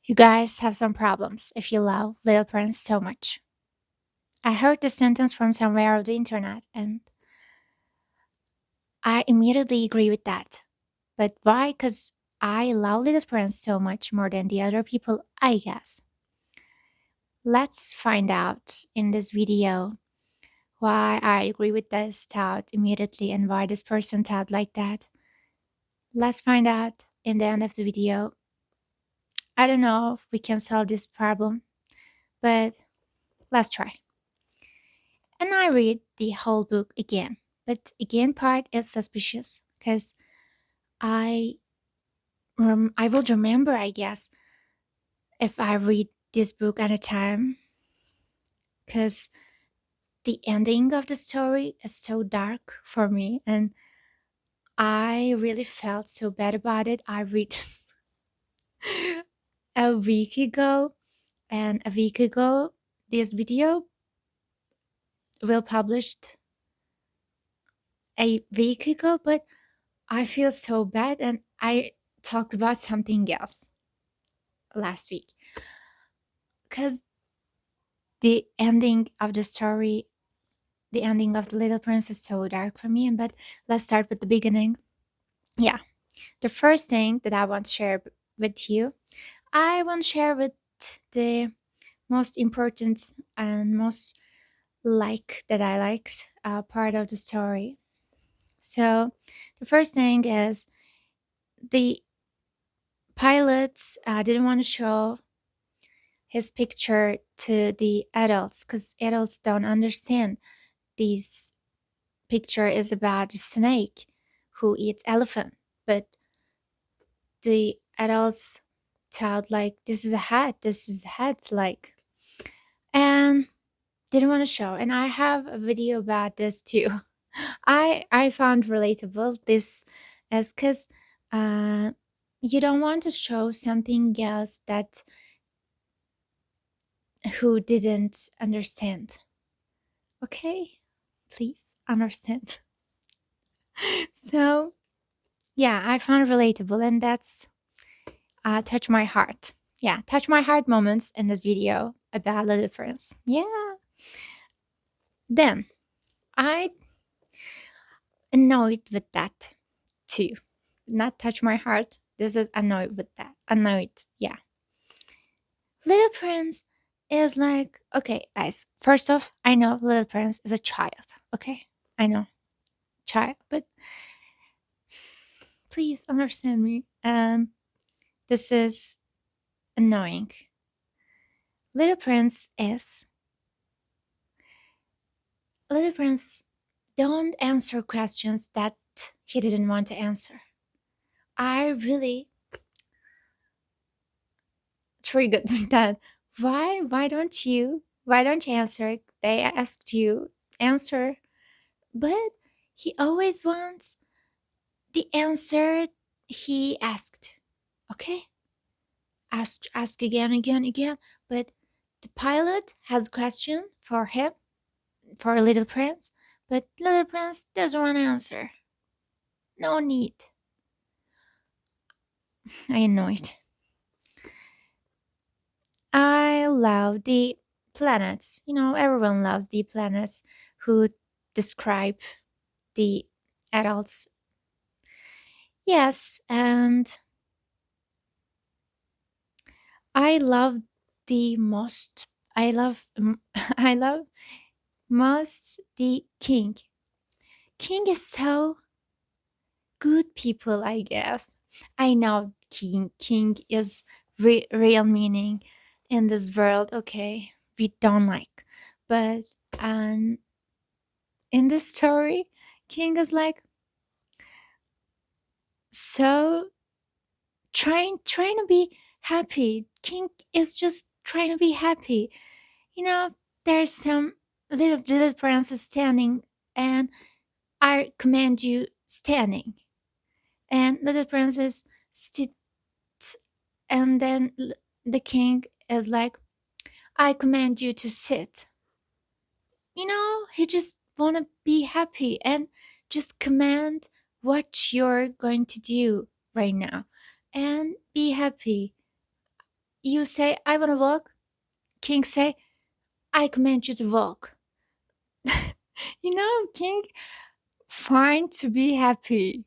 You guys have some problems if you love Little Prince so much. I heard this sentence from somewhere on the internet and I immediately agree with that. But why? Because I love Little Prince so much more than the other people, I guess. Let's find out in this video why I agree with this thought immediately and why this person thought like that. Let's find out in the end of the video. I don't know if we can solve this problem, but let's try. And I read the whole book again. But again part is suspicious because I I will remember, I guess, if I read this book at a time, because the ending of the story is so dark for me, and I really felt so bad about it. I read this a week ago, and a week ago, this video will published a week ago, but I feel so bad, and I talked about something else last week because the ending of the story, the ending of the Little Prince is so dark for me. But let's start with the beginning. Yeah, the first thing that I want to share with you, I want to share with the most important and most that I liked part of the story. So the first thing is the pilots didn't want to show his picture to the adults because adults don't understand this picture is about a snake who eats elephant, but the adults thought like this is a hat, like, and didn't want to show. And I have a video about this too. I found relatable this as because uh, you don't want to show something else that who didn't understand. Okay, please understand. So yeah, I found relatable, and that's touch my heart. Yeah, touch my heart moments in this video about the difference. Yeah. Then I annoyed with that too. Not touch my heart. This is annoyed with that. Annoyed. Yeah. Little Prince is like, okay, guys. First off, I know Little Prince is a child. Okay, I know, child, but please understand me. And this is annoying. Little Prince is Little Prince don't answer questions that he didn't want to answer. I really triggered with that. Why don't you answer it? They asked you, answer. But he always wants the answer he asked. Okay? Ask again, again, again. But the pilot has a question for him, for Little Prince, but Little Prince doesn't want to answer. No need. I annoyed. I love the planets. You know, everyone loves the planets who describe the adults. Yes, and I love the most. I love. I love most the king. King is so good people, I guess. I know king is real meaning in this world. Okay, we don't like, but um, in this story, king is like so trying to be happy. King is just trying to be happy. You know, there's some little princess standing, and I command you standing, and little princess sit, and then the king is like, I command you to sit. You know, he just wanna be happy and just command what you're going to do right now and be happy. You say, I want to walk. King say, I command you to walk. King, fine to be happy.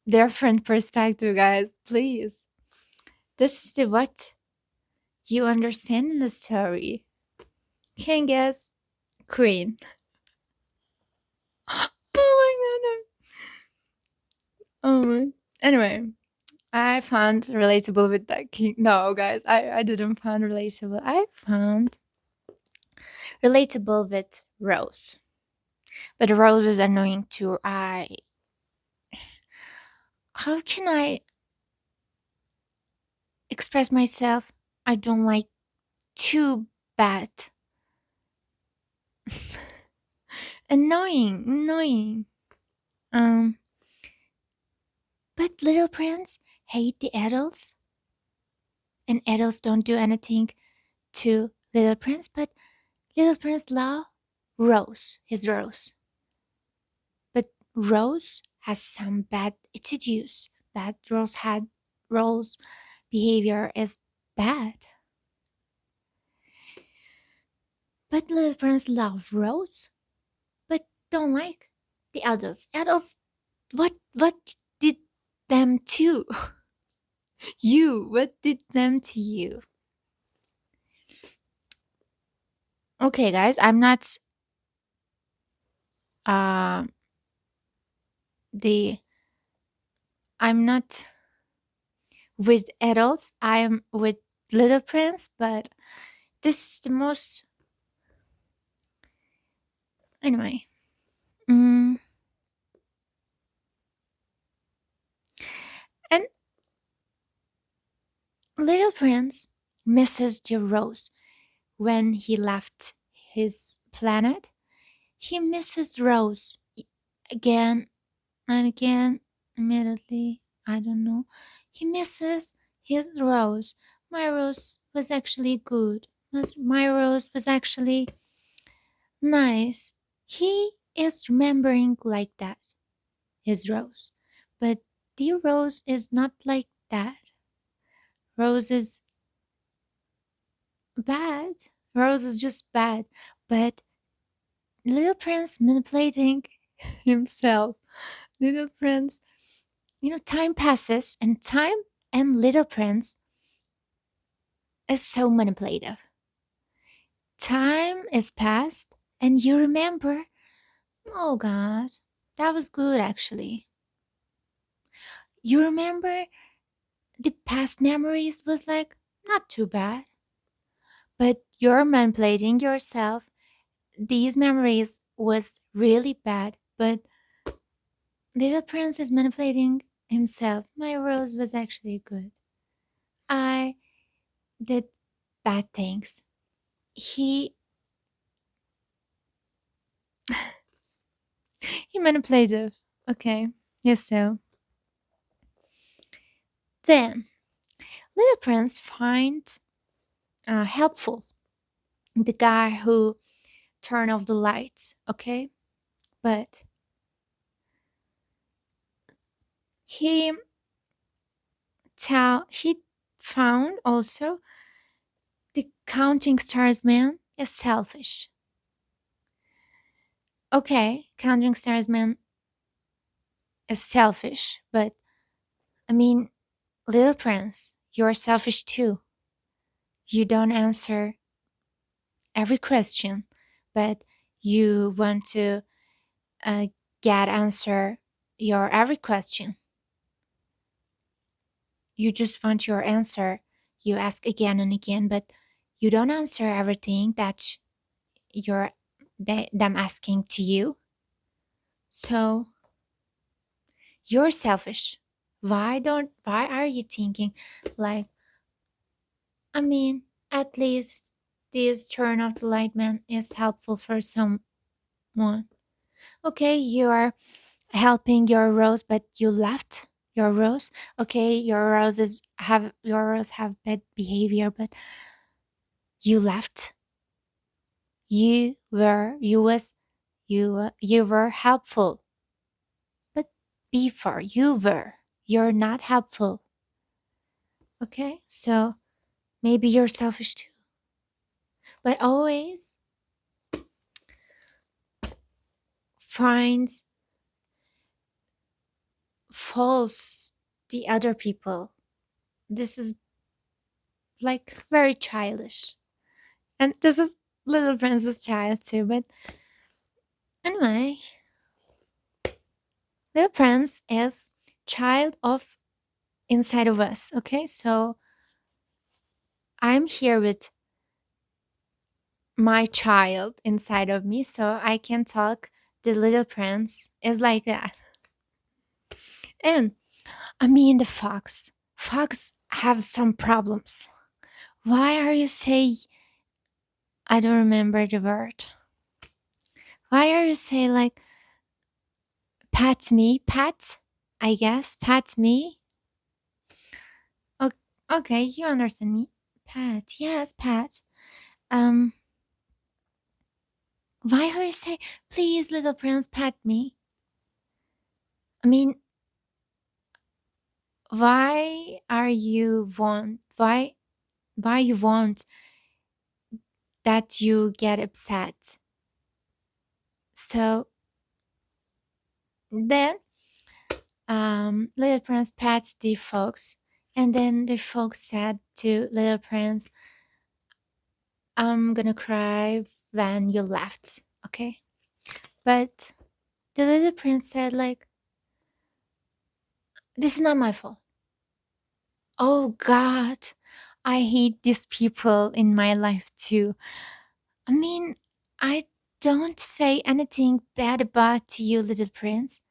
Different perspective, guys. Please. This is the what you understand in the story. King is queen. Oh my god. Oh my. Anyway, I found relatable with that king. No, guys, I didn't find relatable. I found relatable with Rose. But Rose is annoying too. How can I express myself? I don't like too bad. Annoying. Um, but Little Prince hate the adults, and adults don't do anything to Little Prince, but Little Prince love Rose, his Rose. But Rose has some bad attitudes. Bad Rose behavior is bad. But Little Prince love Rose, but don't like the adults. Adults, what did them to you? What did them to you? Okay, guys, uh the I'm not with adults. I'm with Little Prince, but this is the most anyway. Mm, and Little Prince misses the rose when he left his planet. He misses Rose again and again. Immediately, I don't know. He misses his Rose. My Rose was actually good. My Rose was actually nice. He is remembering like that, his Rose. But the Rose is not like that. Rose is bad. Rose is just bad. But Little Prince manipulating himself. Little Prince, time passes and time and Little Prince is so manipulative. Time is past and you remember, oh God, that was good actually. You remember the past memories was like not too bad. But you're manipulating yourself. These memories was really bad, but Little Prince is manipulating himself. My rose was actually good. I did bad things. He he manipulative. Okay. Yes so. Then Little Prince find helpful the guy who turned off the lights, okay? But he he found also the counting stars man is selfish. Okay, counting stars man is selfish, but I mean, Little Prince, you're selfish too. You don't answer every question, but you want to uh, get answer your every question. You just want your answer. You ask again and again, but you don't answer everything that you're them asking to you. So you're selfish. Why are you thinking like, I mean, at least this turn off the light man is helpful for someone. Okay, you are helping your rose, but you left your rose. Okay, your rose have bad behavior, but you left. You were helpful, but before you're not helpful. Okay, so Maybe you're selfish too. But always finds faults the other people. This is like very childish. And this is Little Princess child too. But anyway, Little Prince is child of inside of us. Okay, so I'm here with my child inside of me, so I can talk. The Little Prince is like that. And I mean the fox. Fox have some problems. Why are you say I don't remember the word. Why are you say like pat me? Pat, I guess. Pat me. O- Okay, you understand me. Pat. Yes, Pat. Um why are you say please little prince pat me? I mean, why you want that you get upset? So then little prince pats the fox, and then the fox said to little prince, I'm gonna cry when you left, okay? But the little prince said like, this is not my fault. Oh god, I hate these people in my life too. I mean, I don't say anything bad about you, little prince.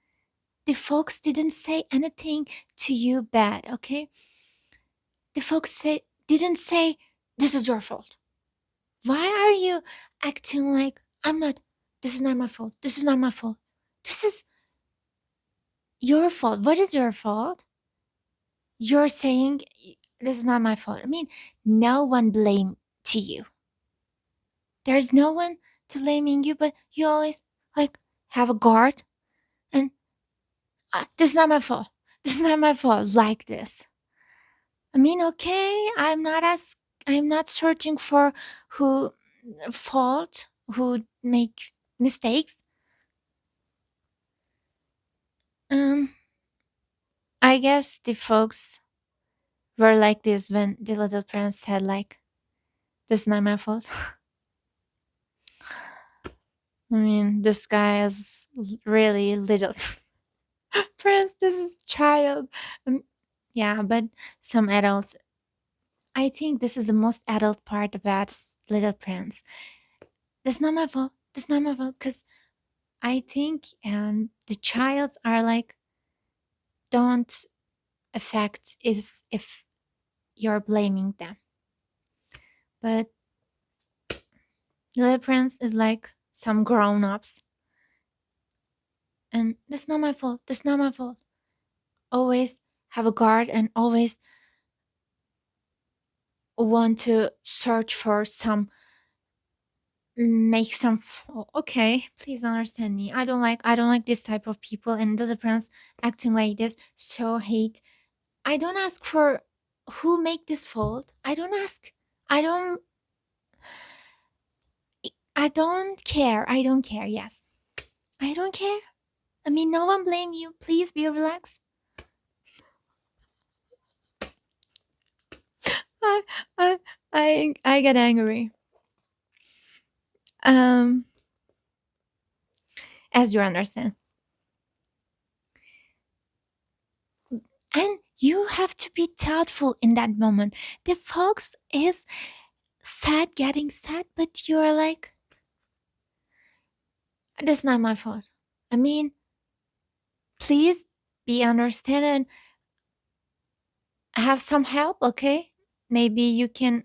The folks didn't say anything to you bad, okay? The folks didn't say this is your fault. Why are you acting like I'm not? This is not my fault. This is not my fault. This is your fault. What is your fault? You're saying this is not my fault. I mean, no one blame to you. There's no one to blaming you, but you always like have a guard and this is not my fault. This is not my fault. Like this. I mean, okay, I'm not searching for who fault, who make mistakes. Um, I guess the folks were like this when the little prince said like, "This is not my fault." I mean, this guy is really little prince. This is child. Um, yeah, but some adults. I think this is the most adult part about Little Prince. That's not my fault. That's not my fault. Cause I think the childs are like don't affect is if you're blaming them. But Little Prince is like some grown ups, and that's not my fault. That's not my fault. Always have a guard and always want to search for some make some okay, please understand me. I don't like this type of people, and Little Prince acting like this so hate. I don't ask for who make this fault. I don't ask. I don't I don't care. I don't care. Yes. I don't care. I mean, no one blame you. Please be relaxed. I I I get angry. Um as you understand. And you have to be thoughtful in that moment. The fox is sad, getting sad, but you're like, that's not my fault. I mean, please be understand and have some help, okay? Maybe you can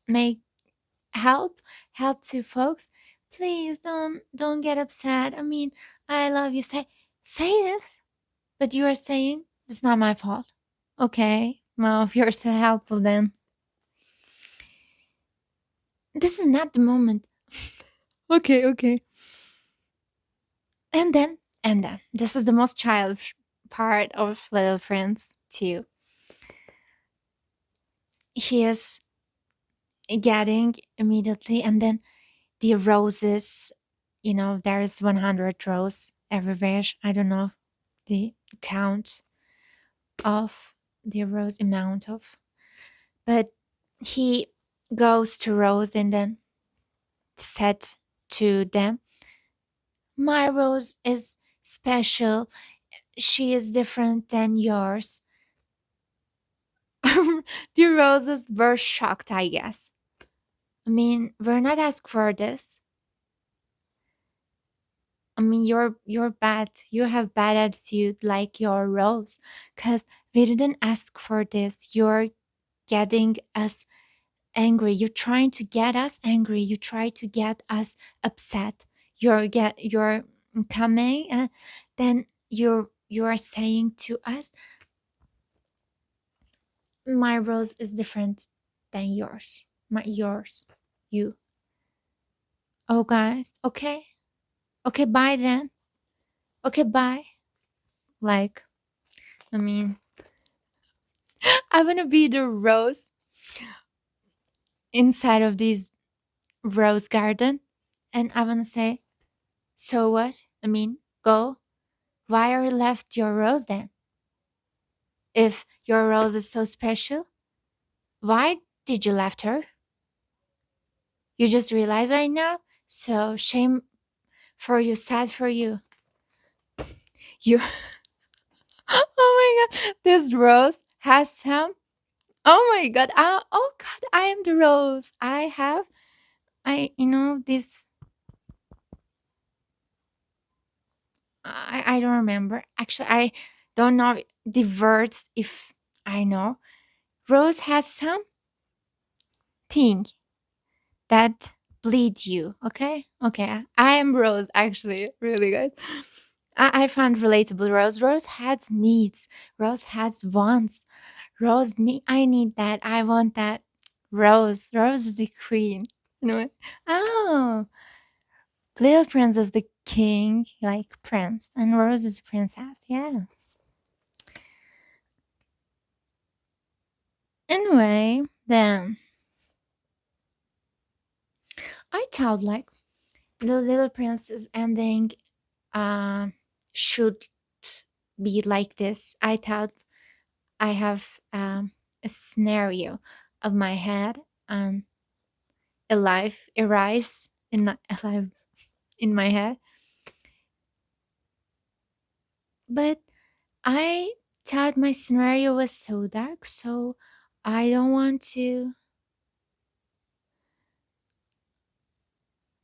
make help to folks. Please don't get upset. I mean, I love you. Say this, but you are saying it's not my fault. Okay, well, if you're so helpful, then this is not the moment. Okay, okay. And then, this is the most childish part of Little Prince too. He is getting immediately. And then the roses, there's 100 rows everywhere. I don't know the count of the rose amount of, but he goes to Rose and then said to them, "My Rose is special. She is different than yours." The roses were shocked, I guess. I mean, we're not asked for this. I mean, you're bad. You have bad attitude like your rose, cause we didn't ask for this. You're getting us angry. You're trying to get us angry. You try to get us upset. You're coming, and then you're saying to us, "My rose is different than yours. Yours, you." Oh, guys, okay, okay, bye then. Okay, bye. Like, I mean, I wanna be the rose inside of this rose garden, and I wanna say, "So what? I mean, go. Why are you left your rose then? If your rose is so special, why did you left her? You just realize right now? So shame for you, sad for you. You, oh my god, this rose has some. Oh my god, oh god, I am the rose. This. I don't remember. Actually, I don't know the words if I know. Rose has something that bleeds you. Okay, okay. I am Rose. Actually, really good. I found relatable. Rose has needs. Rose has wants. I need that. I want that. Rose is the queen. Anyway. Oh, Little Prince is the king, like prince, and Rose is the princess. Yes. Anyway, then I thought like the Little Prince's ending uh, should be like this. I thought I have a scenario of my head and a life arise a life in my head, but I thought my scenario was so dark, so I don't want to.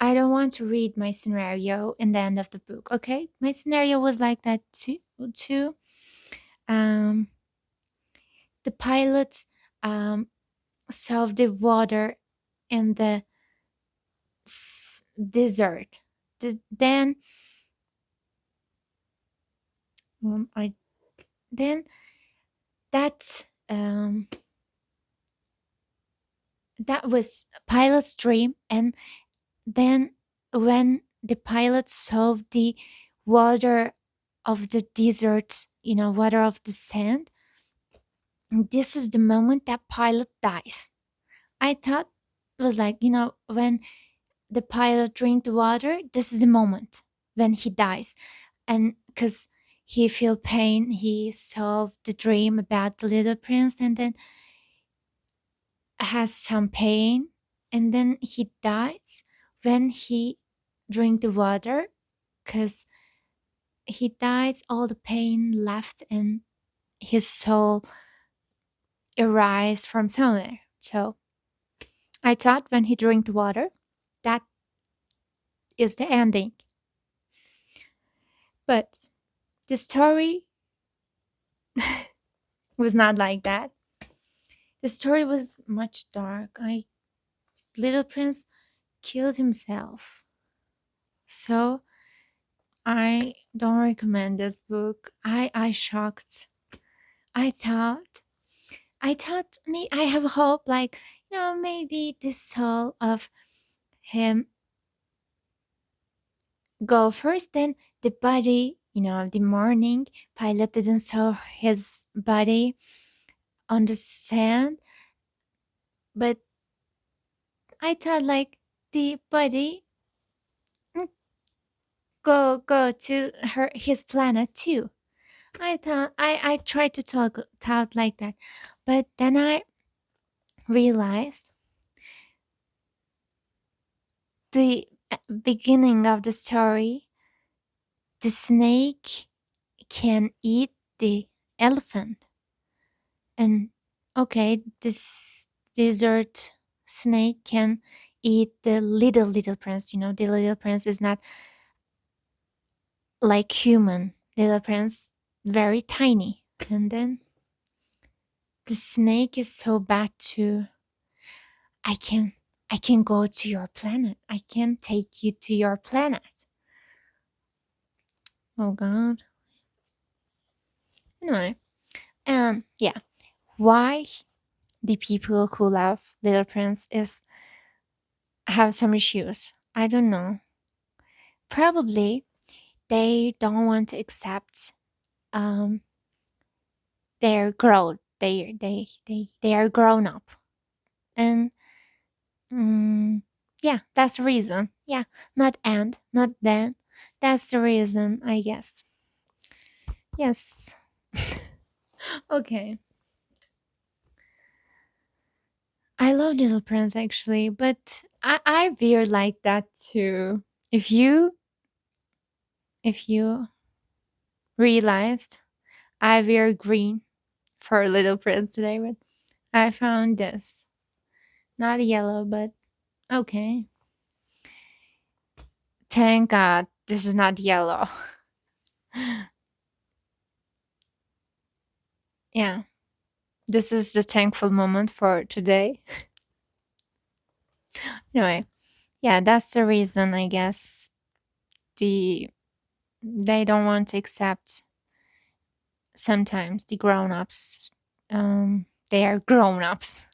I don't want to read my scenario in the end of the book. Okay, my scenario was like that too. Too. Um, the pilots solved the water in the desert. Then, I then that that was pilot's dream, and then when the pilot solved the water of the desert, water of the sand, this is the moment that pilot dies. I thought it was like, when the pilot drink the water, this is the moment when he dies. And because he feel pain, he solved the dream about the little prince, and then has some pain, and then he dies when he drink the water, because he dies all the pain left in his soul arise from somewhere. So I thought when he drink the water, that is the ending. But the story was not like that. The story was much dark. Little Prince killed himself. So I don't recommend this book. I shocked. I thought me I have hope, like, maybe the soul of him go first, then the body, the morning pilot didn't saw his body on the sand, but I thought like the body go to his planet too. I tried to talk thought like that, but then I realized the beginning of the story, the snake can eat the elephant, and okay, this desert snake can eat the little prince. You know, the little prince is not like human. Little prince very tiny, and then the snake is so bad too. I can I can go to your planet. I can take you to your planet. Oh god. Anyway, and yeah, why the people who love Little Prince is have some issues. I don't know. Probably they don't want to accept um their growth. They are grown up, and mm, yeah, that's the reason. Yeah, not and not then. That's the reason, I guess. Yes. Okay. I love Little Prince actually, but I veer like that too. If you if you realized I wear green for Little Prince today, but I found this. Not yellow, but okay. Thank God this is not yellow. Yeah. This is the thankful moment for today. Anyway, yeah, that's the reason I guess they don't want to accept sometimes the grown-ups. They are grown-ups.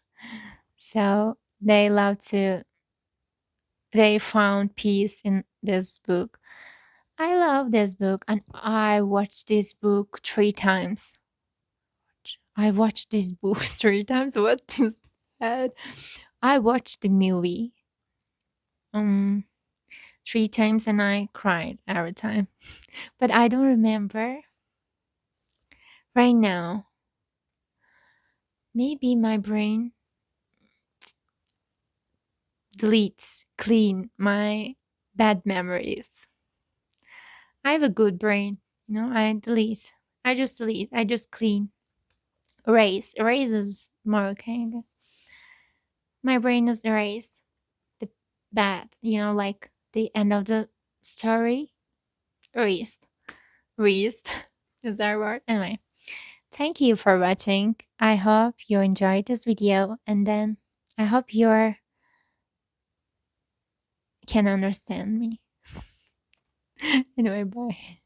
So they found peace in this book. I love this book and I watched this book 3 times. I watched this book 3 times. What is that? I watched the movie um 3 times and I cried every time. But I don't remember right now. Maybe my brain deletes clean my bad memories. I have a good brain, you know. I just delete. I just clean. Erase. Erase is more okay, I guess. My brain is erased. The bad, you know, like the end of the story. Erased. Erased. Is that a word? Anyway, thank you for watching. I hope you enjoyed this video, and then I hope you can understand me. Anyway, bye.